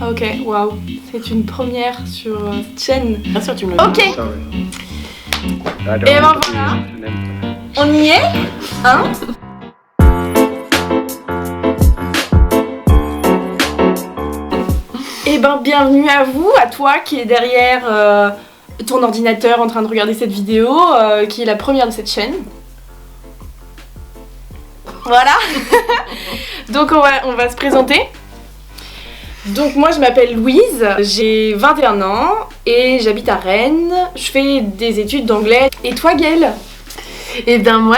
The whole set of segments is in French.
Ok, waouh, c'est une première sur cette chaîne. Bien sûr, tu me le dis. Ok, et ben voilà, on y est, hein? Et ben bienvenue à vous, à toi qui est derrière ton ordinateur en train de regarder cette vidéo, qui est la première de cette chaîne. Voilà. Donc on va se présenter. Donc moi je m'appelle Louise, j'ai 21 ans et j'habite à Rennes. Je fais des études d'anglais. Et toi Gaëlle? Et bien moi,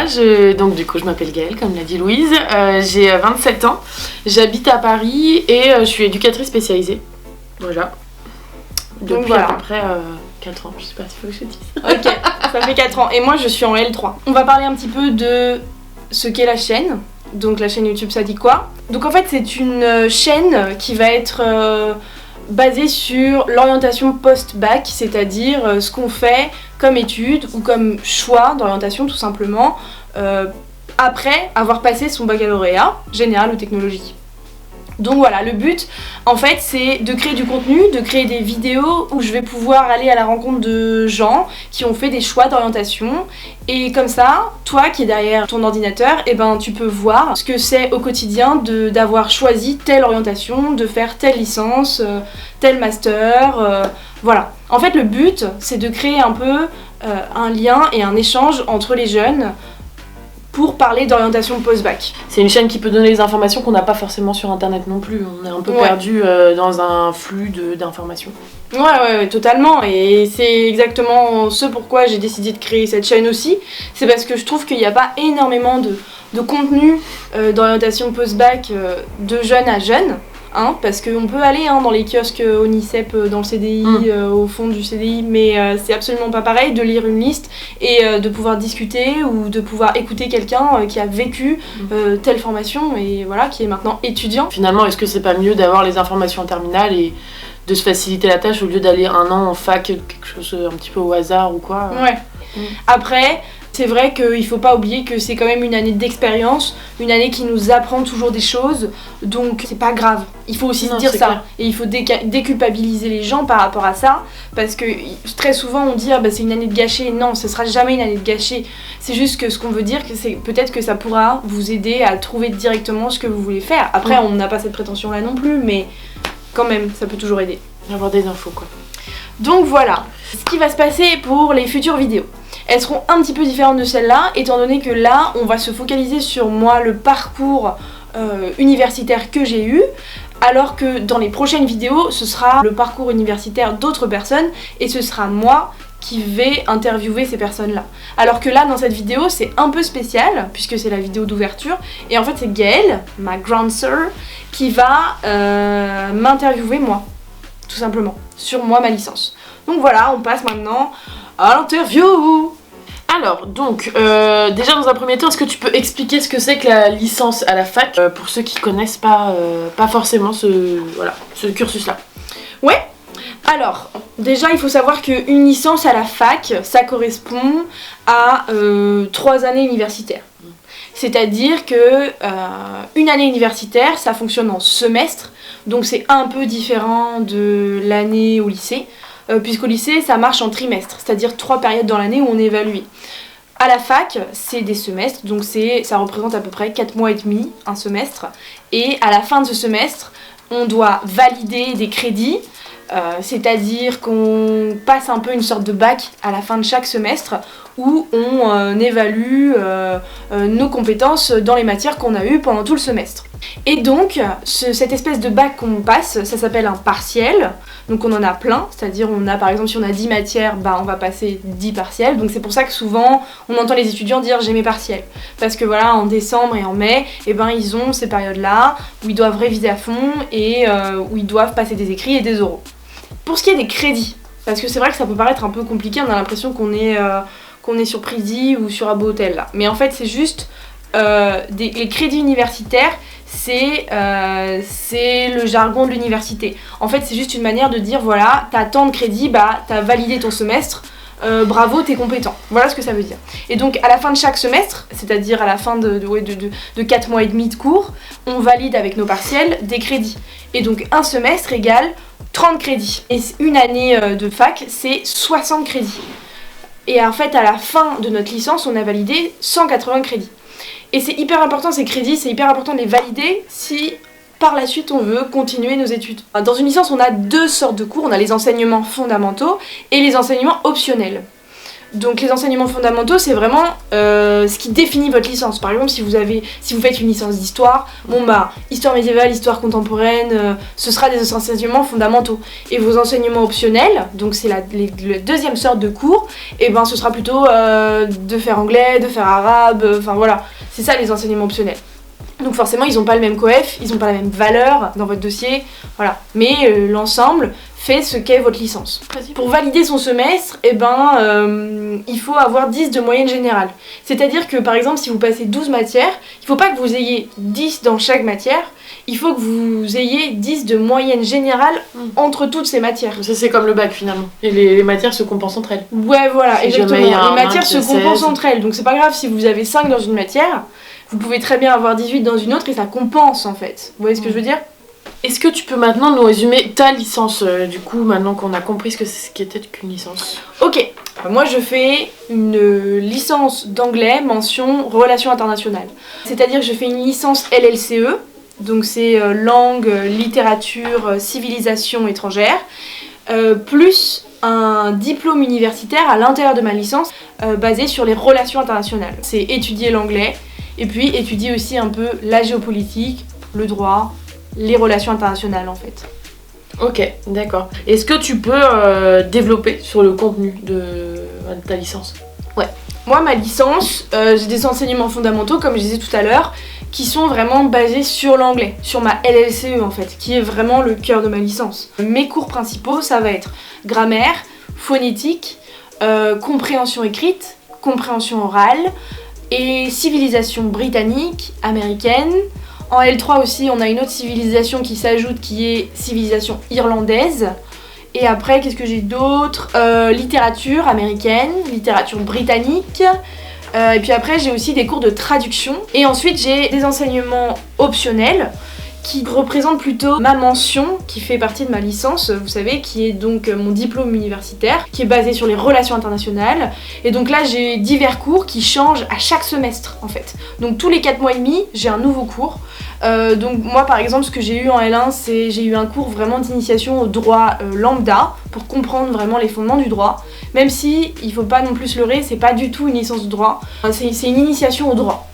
donc du coup je m'appelle Gaëlle, comme l'a dit Louise, j'ai 27 ans, j'habite à Paris et je suis éducatrice spécialisée. Voilà. Depuis voilà. à peu près 4 ans, je sais pas s'il faut que je dise. Ok, ça fait 4 ans et moi je suis en L3. On va parler un petit peu de ce qu'est la chaîne. Donc la chaîne YouTube ça dit quoi? Donc en fait c'est une chaîne qui va être basée sur l'orientation post-bac, c'est-à-dire ce qu'on fait comme étude ou comme choix d'orientation tout simplement après avoir passé son baccalauréat, général ou technologique. Donc voilà, le but en fait c'est de créer du contenu, de créer des vidéos où je vais pouvoir aller à la rencontre de gens qui ont fait des choix d'orientation et comme ça, toi qui es derrière ton ordinateur, et ben tu peux voir ce que c'est au quotidien d'avoir choisi telle orientation, de faire telle licence, tel master, voilà. En fait le but c'est de créer un peu un lien et un échange entre les jeunes pour parler d'orientation post-bac. C'est une chaîne qui peut donner des informations qu'on n'a pas forcément sur internet non plus. On est un peu perdu dans un flux d'informations. Ouais, totalement. Et c'est exactement ce pourquoi j'ai décidé de créer cette chaîne aussi. C'est parce que je trouve qu'il n'y a pas énormément de contenu d'orientation post-bac de jeune à jeune. Hein, parce qu'on peut aller dans les kiosques au NICEP, dans le CDI, au fond du CDI, mais c'est absolument pas pareil de lire une liste et de pouvoir discuter ou de pouvoir écouter quelqu'un qui a vécu telle formation et voilà, qui est maintenant étudiant. Finalement, est-ce que c'est pas mieux d'avoir les informations en terminale et de se faciliter la tâche au lieu d'aller un an en fac, quelque chose un petit peu au hasard ou quoi? Ouais. Après, c'est vrai qu'il faut pas oublier que c'est quand même une année d'expérience, une année qui nous apprend toujours des choses, donc c'est pas grave. Il faut aussi se dire ça. Clair. Et il faut déculpabiliser les gens par rapport à ça, parce que très souvent on dit c'est une année de gâchée. Non, ce sera jamais une année de gâchée. C'est juste que ce qu'on veut dire, c'est peut-être que ça pourra vous aider à trouver directement ce que vous voulez faire. Après, on n'a pas cette prétention-là non plus, mais quand même, ça peut toujours aider. Avoir des infos quoi. Donc voilà, ce qui va se passer pour les futures vidéos. Elles seront un petit peu différentes de celles-là, étant donné que là, on va se focaliser sur moi, le parcours universitaire que j'ai eu, alors que dans les prochaines vidéos, ce sera le parcours universitaire d'autres personnes, et ce sera moi qui vais interviewer ces personnes-là. Alors que là, dans cette vidéo, c'est un peu spécial, puisque c'est la vidéo d'ouverture, et en fait, c'est Gaëlle, ma grande sœur, qui va m'interviewer moi, tout simplement, sur moi, ma licence. Donc voilà, on passe maintenant à l'interview. Alors, donc, déjà dans un premier temps, est-ce que tu peux expliquer ce que c'est que la licence à la fac pour ceux qui connaissent pas forcément ce cursus-là? Ouais. Alors, déjà, il faut savoir qu'une licence à la fac, ça correspond à 3 années universitaires. C'est-à-dire que une année universitaire, ça fonctionne en semestre, donc c'est un peu différent de l'année au lycée. Puisqu'au lycée, ça marche en trimestre, c'est-à-dire 3 périodes dans l'année où on est évalué. À la fac, c'est des semestres, donc ça représente à peu près 4 mois et demi, un semestre. Et à la fin de ce semestre, on doit valider des crédits, c'est-à-dire qu'on passe un peu une sorte de bac à la fin de chaque semestre où on évalue nos compétences dans les matières qu'on a eues pendant tout le semestre. Et donc, cette espèce de bac qu'on passe, ça s'appelle un partiel. Donc on en a plein, c'est-à-dire on a par exemple si on a 10 matières, on va passer 10 partiels. Donc c'est pour ça que souvent on entend les étudiants dire j'ai mes partiels. Parce que voilà, en décembre et en mai, ils ont ces périodes-là où ils doivent réviser à fond et où ils doivent passer des écrits et des oraux. Pour ce qui est des crédits, parce que c'est vrai que ça peut paraître un peu compliqué, on a l'impression qu'on est sur Pridi ou sur Abo Hotel là. Mais en fait c'est juste les crédits universitaires, c'est le jargon de l'université. En fait, c'est juste une manière de dire voilà, t'as tant de crédits, t'as validé ton semestre, bravo, t'es compétent. Voilà ce que ça veut dire. Et donc à la fin de chaque semestre, c'est-à-dire à la fin de 4 mois et demi de cours, on valide avec nos partiels des crédits. Et donc un semestre égale 30 crédits. Et une année de fac, c'est 60 crédits. Et en fait, à la fin de notre licence, on a validé 180 crédits. Et c'est hyper important ces crédits, c'est hyper important de les valider si par la suite on veut continuer nos études. Dans une licence, on a 2 sortes de cours, on a les enseignements fondamentaux et les enseignements optionnels. Donc les enseignements fondamentaux, c'est vraiment ce qui définit votre licence. Par exemple, si vous faites une licence d'histoire, histoire médiévale, histoire contemporaine, ce sera des enseignements fondamentaux. Et vos enseignements optionnels, donc c'est la deuxième sorte de cours, et ce sera plutôt de faire anglais, de faire arabe, enfin voilà. C'est ça les enseignements optionnels. Donc forcément, ils n'ont pas le même coef, ils n'ont pas la même valeur dans votre dossier, voilà. Mais l'ensemble fait ce qu'est votre licence. Pour valider son semestre, il faut avoir 10 de moyenne générale. C'est-à-dire que par exemple, si vous passez 12 matières, il ne faut pas que vous ayez 10 dans chaque matière, il faut que vous ayez 10 de moyenne générale entre toutes ces matières. Ça c'est comme le bac finalement. Et les matières se compensent entre elles. Ouais, voilà, si exactement. Les matières se compensent entre elles, donc c'est pas grave si vous avez 5 dans une matière, vous pouvez très bien avoir 18 dans une autre et ça compense en fait. Vous voyez ce que je veux dire ? Est-ce que tu peux maintenant nous résumer ta licence, du coup, maintenant qu'on a compris ce qu'était qu'une licence ? Ok, moi je fais une licence d'anglais, mention relations internationales. C'est-à-dire que je fais une licence LLCE, donc c'est langue, littérature, civilisation étrangère, plus un diplôme universitaire à l'intérieur de ma licence basé sur les relations internationales. C'est étudier l'anglais et puis étudier aussi un peu la géopolitique, le droit, les relations internationales en fait. Ok, d'accord. Est-ce que tu peux développer sur le contenu de ta licence ? Ouais. Moi, ma licence, j'ai des enseignements fondamentaux, comme je disais tout à l'heure, qui sont vraiment basés sur l'anglais, sur ma LLCE en fait, qui est vraiment le cœur de ma licence. Mes cours principaux, ça va être grammaire, phonétique, compréhension écrite, compréhension orale et civilisation britannique, américaine. En L3 aussi, on a une autre civilisation qui s'ajoute qui est civilisation irlandaise. Et après, qu'est-ce que j'ai d'autre ? Littérature américaine, littérature britannique. Et puis après, j'ai aussi des cours de traduction. Et ensuite, j'ai des enseignements optionnels qui représentent plutôt ma mention qui fait partie de ma licence, vous savez, qui est donc mon diplôme universitaire, qui est basé sur les relations internationales. Et donc là, j'ai divers cours qui changent à chaque semestre en fait. Donc tous les 4 mois et demi, j'ai un nouveau cours. Donc moi par exemple ce que j'ai eu en L1 c'est j'ai eu un cours vraiment d'initiation au droit lambda pour comprendre vraiment les fondements du droit, même si il faut pas non plus se leurrer, c'est pas du tout une licence de droit, c'est une initiation au droit.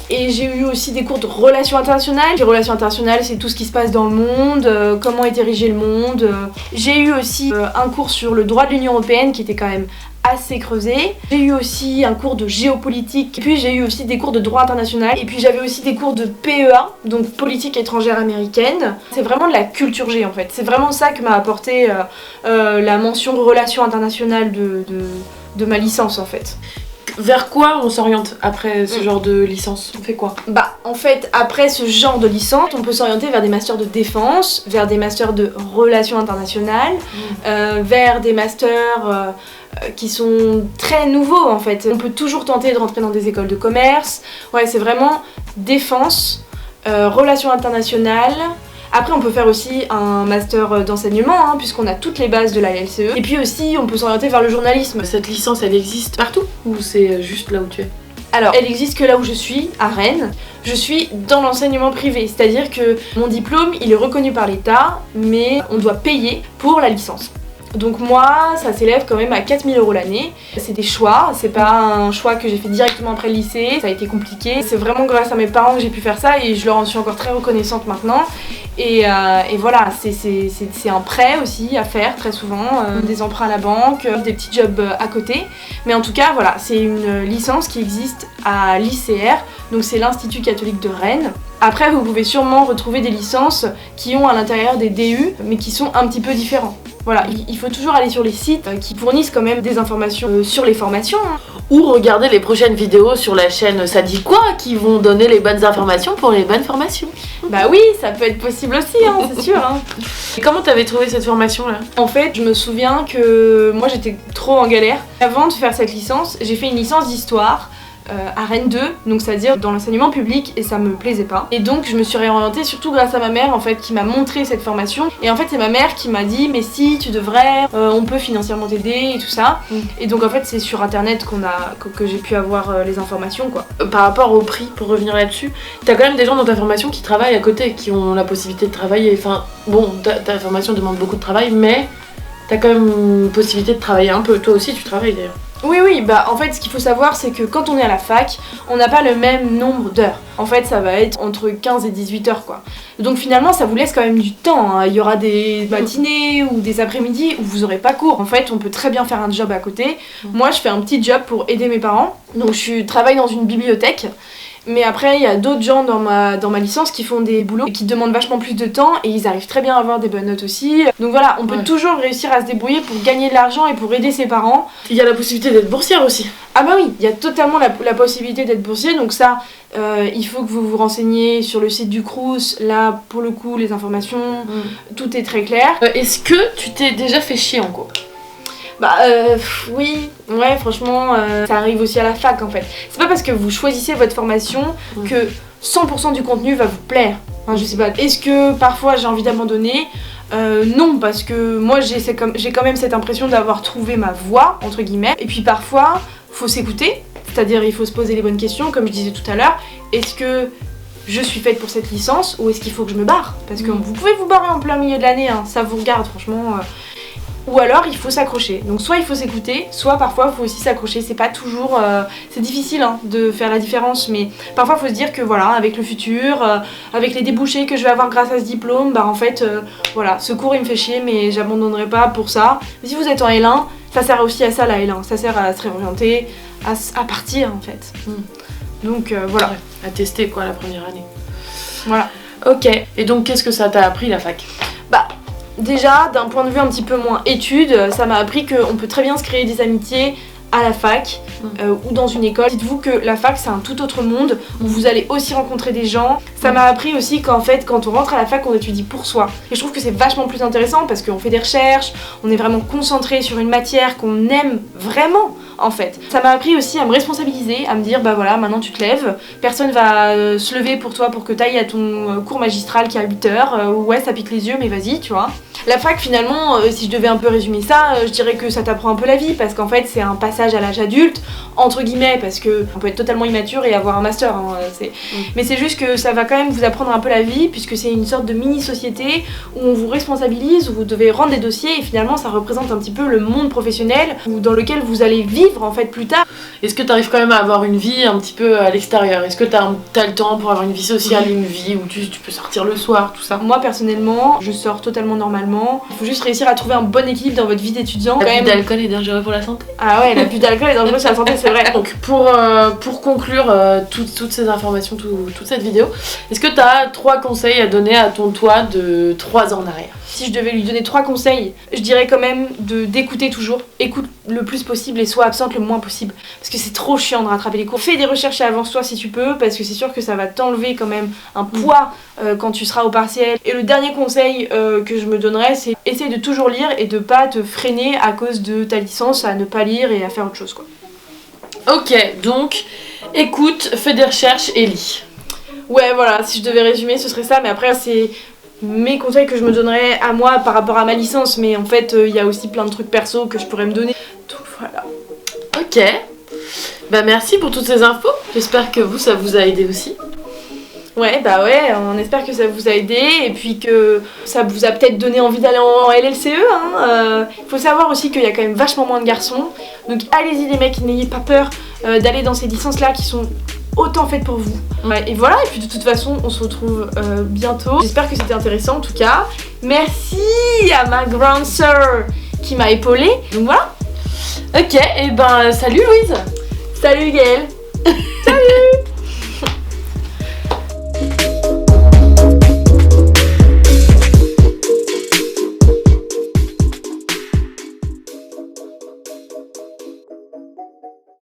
Et j'ai eu aussi des cours de relations internationales. Les relations internationales, c'est tout ce qui se passe dans le monde, comment est érigé le monde. J'ai eu aussi un cours sur le droit de l'Union européenne qui était quand même assez creusé. J'ai eu aussi un cours de géopolitique, et puis j'ai eu aussi des cours de droit international, et puis j'avais aussi des cours de PEA, donc politique étrangère américaine. C'est vraiment de la culture G en fait. C'est vraiment ça que m'a apporté la mention relations internationales de ma licence en fait. Vers quoi on s'oriente après ce genre de licence ? On fait quoi ? En fait, après ce genre de licence, on peut s'orienter vers des masters de défense, vers des masters de relations internationales, vers des masters qui sont très nouveaux en fait. On peut toujours tenter de rentrer dans des écoles de commerce. Ouais, c'est vraiment défense, relations internationales. Après, on peut faire aussi un master d'enseignement, puisqu'on a toutes les bases de la LCE. Et puis aussi, on peut s'orienter vers le journalisme. Cette licence, elle existe partout ou c'est juste là où tu es ? Alors, elle existe que là où je suis, à Rennes. Je suis dans l'enseignement privé, c'est-à-dire que mon diplôme, il est reconnu par l'État, mais on doit payer pour la licence. Donc moi, ça s'élève quand même à 4 000 € l'année. C'est des choix, c'est pas un choix que j'ai fait directement après le lycée, ça a été compliqué. C'est vraiment grâce à mes parents que j'ai pu faire ça et je leur en suis encore très reconnaissante maintenant. Et voilà, c'est un prêt aussi à faire très souvent, des emprunts à la banque, des petits jobs à côté. Mais en tout cas, voilà, c'est une licence qui existe à l'ICR, donc c'est l'Institut catholique de Rennes. Après, vous pouvez sûrement retrouver des licences qui ont à l'intérieur des DU, mais qui sont un petit peu différents. Voilà, il faut toujours aller sur les sites qui fournissent quand même des informations sur les formations. Ou regarder les prochaines vidéos sur la chaîne Ça dit quoi qui vont donner les bonnes informations pour les bonnes formations. Bah oui, ça peut être possible aussi, hein, c'est sûr. Hein. Et comment t'avais trouvé cette formation là? En fait, je me souviens que moi j'étais trop en galère. Avant de faire cette licence, j'ai fait une licence d'histoire à Rennes 2, donc c'est-à-dire dans l'enseignement public, et ça me plaisait pas. Et donc je me suis réorientée surtout grâce à ma mère en fait qui m'a montré cette formation. Et en fait c'est ma mère qui m'a dit mais si tu devrais, on peut financièrement t'aider et tout ça. Et donc en fait c'est sur internet que j'ai pu avoir les informations quoi. Par rapport au prix, pour revenir là-dessus, t'as quand même des gens dans ta formation qui travaillent à côté, qui ont la possibilité de travailler. Enfin bon, ta formation demande beaucoup de travail, mais t'as quand même une possibilité de travailler un peu. Toi aussi tu travailles d'ailleurs. Oui, bah en fait ce qu'il faut savoir c'est que quand on est à la fac, on n'a pas le même nombre d'heures. En fait ça va être entre 15 et 18 heures quoi. Donc finalement ça vous laisse quand même du temps, hein. Il y aura des matinées ou des après-midi où vous aurez pas cours. En fait on peut très bien faire un job à côté. Moi je fais un petit job pour aider mes parents. Donc je travaille dans une bibliothèque. Mais après, il y a d'autres gens dans ma licence qui font des boulots et qui demandent vachement plus de temps et ils arrivent très bien à avoir des bonnes notes aussi. Donc voilà, on peut toujours réussir à se débrouiller pour gagner de l'argent et pour aider ses parents. Il y a la possibilité d'être boursière aussi. Ah bah oui, il y a totalement la possibilité d'être boursier. Donc ça, il faut que vous vous renseigniez sur le site du Crous. Là, pour le coup, les informations, tout est très clair. Est-ce que tu t'es déjà fait chier en cours? Bah oui, ouais franchement ça arrive aussi à la fac en fait. C'est pas parce que vous choisissez votre formation que 100% du contenu va vous plaire. Enfin, je sais pas, est-ce que parfois j'ai envie d'abandonner? Non, parce que moi j'ai quand même cette impression d'avoir trouvé ma voie entre guillemets. Et puis parfois faut s'écouter, c'est-à-dire il faut se poser les bonnes questions comme je disais tout à l'heure. Est-ce que je suis faite pour cette licence ou est-ce qu'il faut que je me barre? Parce que vous pouvez vous barrer en plein milieu de l'année, hein, ça vous regarde franchement. Ou alors il faut s'accrocher. Donc soit il faut s'écouter, soit parfois il faut aussi s'accrocher. C'est pas toujours... c'est difficile hein, de faire la différence, mais parfois il faut se dire que voilà, avec le futur, avec les débouchés que je vais avoir grâce à ce diplôme, bah en fait, voilà, ce cours il me fait chier, mais j'abandonnerai pas pour ça. Mais si vous êtes en L1, ça sert aussi à ça la L1. Ça sert à se réorienter, à partir en fait. Donc voilà. Ouais, à tester quoi la première année. Voilà. Ok. Et donc qu'est-ce que ça t'a appris la fac? Bah... Déjà, d'un point de vue un petit peu moins études, ça m'a appris qu'on peut très bien se créer des amitiés à la fac ou dans une école. Dites-vous que la fac c'est un tout autre monde où vous allez aussi rencontrer des gens. Ça m'a appris aussi qu'en fait quand on rentre à la fac on étudie pour soi. Et je trouve que c'est vachement plus intéressant parce qu'on fait des recherches, on est vraiment concentré sur une matière qu'on aime vraiment en fait. Ça m'a appris aussi à me responsabiliser, à me dire bah voilà maintenant tu te lèves, personne va se lever pour toi pour que t'ailles à ton cours magistral qui est à 8h, ouais ça pique les yeux mais vas-y tu vois. La fac finalement, si je devais un peu résumer ça, je dirais que ça t'apprend un peu la vie parce qu'en fait c'est un passage à l'âge adulte, entre guillemets, parce que on peut être totalement immature et avoir un master, hein, mais c'est juste que ça va quand même vous apprendre un peu la vie puisque c'est une sorte de mini-société où on vous responsabilise, où vous devez rendre des dossiers et finalement ça représente un petit peu le monde professionnel dans lequel vous allez vivre en fait plus tard. Est-ce que t'arrives quand même à avoir une vie un petit peu à l'extérieur? Est-ce que t'as le temps pour avoir une vie sociale, une vie où tu peux sortir le soir, tout ça? Moi personnellement, je sors totalement normalement. Il faut juste réussir à trouver un bon équilibre dans votre vie d'étudiant. L'abus d'alcool est dangereux pour la santé. Ah ouais, l'abus d'alcool est dangereux pour la santé, c'est vrai. Donc pour conclure toutes ces informations, toute cette vidéo, est-ce que t'as 3 conseils à donner à ton toi de 3 ans en arrière? Si je devais lui donner 3 conseils, je dirais quand même d'écouter toujours. Écoute le plus possible et sois absente le moins possible. Parce que c'est trop chiant de rattraper les cours. Fais des recherches et avance-toi si tu peux, parce que c'est sûr que ça va t'enlever quand même un poids quand tu seras au partiel. Et le dernier conseil que je me donnerais, c'est essaye de toujours lire et de pas te freiner à cause de ta licence à ne pas lire et à faire autre chose quoi. Ok, donc écoute, fais des recherches et lis. Ouais voilà, si je devais résumer ce serait ça, mais après c'est mes conseils que je me donnerais à moi par rapport à ma licence, mais en fait il y a aussi plein de trucs perso que je pourrais me donner. Donc voilà. Ok, bah merci pour toutes ces infos, j'espère que ça vous a aidé aussi. Ouais, bah ouais, on espère que ça vous a aidé et puis que ça vous a peut-être donné envie d'aller en LLCE. Faut savoir aussi qu'il y a quand même vachement moins de garçons. Donc allez-y les mecs, n'ayez pas peur d'aller dans ces licences-là qui sont autant faites pour vous. Ouais, et voilà, et puis de toute façon, on se retrouve bientôt. J'espère que c'était intéressant en tout cas. Merci à ma grande sœur qui m'a épaulée. Donc voilà. Ok, et ben salut Louise. Salut Gaëlle.